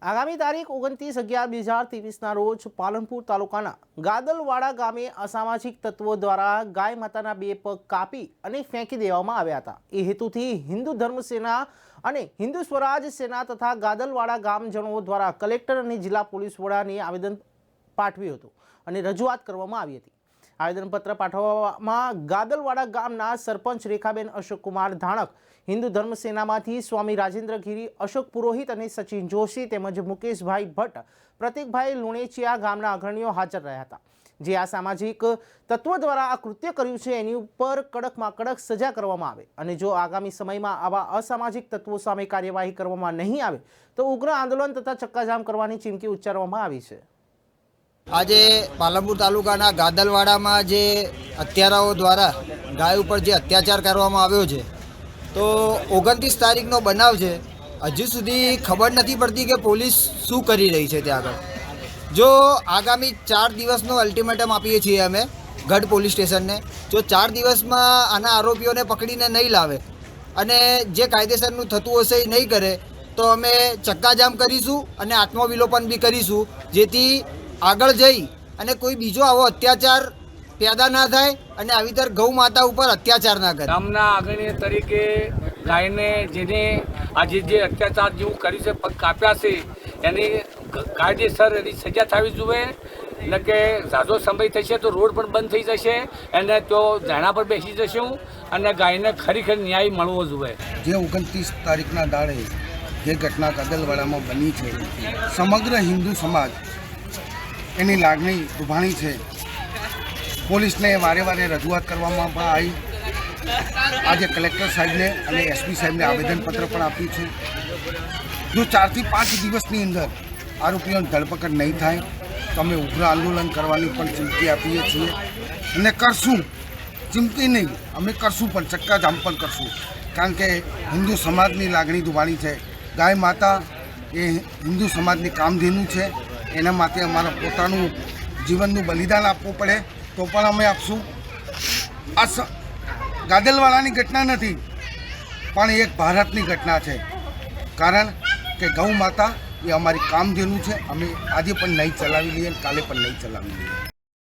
આગામી તારીખ 29/11/2023ના રોજ પાલનપુર તાલુકાના ગાદલવાડા ગામે અસામાજિક તત્વો દ્વારા ગાય માતાના બે પગ કાપી અને ફેંકી દેવામાં આવ્યા હતા। એ હેતુથી હિન્દુ ધર્મ સેના અને હિન્દુ સ્વરાજ સેના તથા ગાદલવાડા ગામજનો દ્વારા કલેક્ટર અને જિલ્લા પોલીસ વડાને આવેદન પાઠવ્યું હતું અને રજૂઆત કરવામાં આવી હતી। આવેદનપત્ર પાઠવવામાં ગાદલવાડા ગામના સરપંચ રેખાબેન અશોકકુમાર ધાણક, હિન્દુ ધર્મ સેનામાંથી સ્વામી રાજેન્દ્ર ગીરી, અશોક પુરોહિત અને સચિન જોશી તેમજ મુકેશભાઈ ભટ્ટ, પ્રતિકભાઈ લુણેચિયા ગામના અગ્રણીઓ હાજર રહ્યા હતા। જે આ સામાજિક તત્વો દ્વારા આ કૃત્ય કર્યું છે એની ઉપર કડકમાં કડક સજા કરવામાં આવે અને જો આગામી સમયમાં આવા અસામાજિક તત્વો સામે કાર્યવાહી કરવામાં નહીં આવે તો ઉગ્ર આંદોલન તથા ચક્કાજામ કરવાની ચીમકી ઉચ્ચારવામાં આવી છે। આજે પાલનપુર તાલુકાના ગાદલવાડામાં જે હત્યારાઓ દ્વારા ગાય ઉપર જે અત્યાચાર કરવામાં આવ્યો છે, તો 29 તારીખનો બનાવ છે। હજુ સુધી ખબર નથી પડતી કે પોલીસ શું કરી રહી છે ત્યાં આગળ। જો આગામી 4 દિવસનો અલ્ટિમેટમ આપીએ છીએ અમે ગઢ પોલીસ સ્ટેશનને, જો 4 દિવસમાં આના આરોપીઓને પકડીને નહીં લાવે અને જે કાયદેસરનું થતું હશે એ નહીં કરે તો અમે ચક્કાજામ કરીશું અને આત્મવિલોપન બી કરીશું, જેથી આગળ જઈ અને કોઈ બીજો આવો અત્યાચાર પેદા ના થાય અને આવી તર ગૌ માતા ઉપર અત્યાચાર ના કરે। ગામના આગળની તરીકે ગાયને જેને આજે જે અત્યાચાર જેવું કર્યું છે, પગ કાપ્યા છે, એની કાયદેસર એની સજા થવી જોઈએ। એટલે કે ઝાઝો સમય થશે તો રોડ પણ બંધ થઈ જશે અને તો ઝાણા પર બેસી જશું અને ગાયને ખરેખર ન્યાય મળવો જોઈએ। જે 29 તારીખના દાડે જે ઘટના ગાદલવાડામાં બની છે, સમગ્ર હિન્દુ સમાજ એની લાગણી દુભાણી છે। પોલીસને વારે વારે રજૂઆત કરવામાં પણ આવી। આજે કલેક્ટર સાહેબને અને એસપી સાહેબને આવેદનપત્ર પણ આપ્યું છે। જો 4 થી 5 દિવસની અંદર આરોપીઓની ધરપકડ નહીં થાય તો અમે ઉગ્ર આંદોલન કરવાની પણ ચીમકી આપીએ છીએ અને કરશું। ચીમકી નહીં, અમે કરશું પણ ચક્કાજામ પણ કરશું, કારણ કે હિન્દુ સમાજની લાગણી દુભાણી છે। ગાય માતા એ હિન્દુ સમાજની કામધેનુ છે, એના માટે અમારા પોતાનું જીવનનું બલિદાન આપવું પડે તો પણ અમે આપશું। આ ગાદલવાડાની ઘટના નથી પણ એક ભારતની ઘટના છે, કારણ કે ગૌ માતા એ અમારી કામધેનુ છે। અમે આજે પણ નહીં ચલાવી લઈએ, કાલે પણ નહીં ચલાવી લઈએ।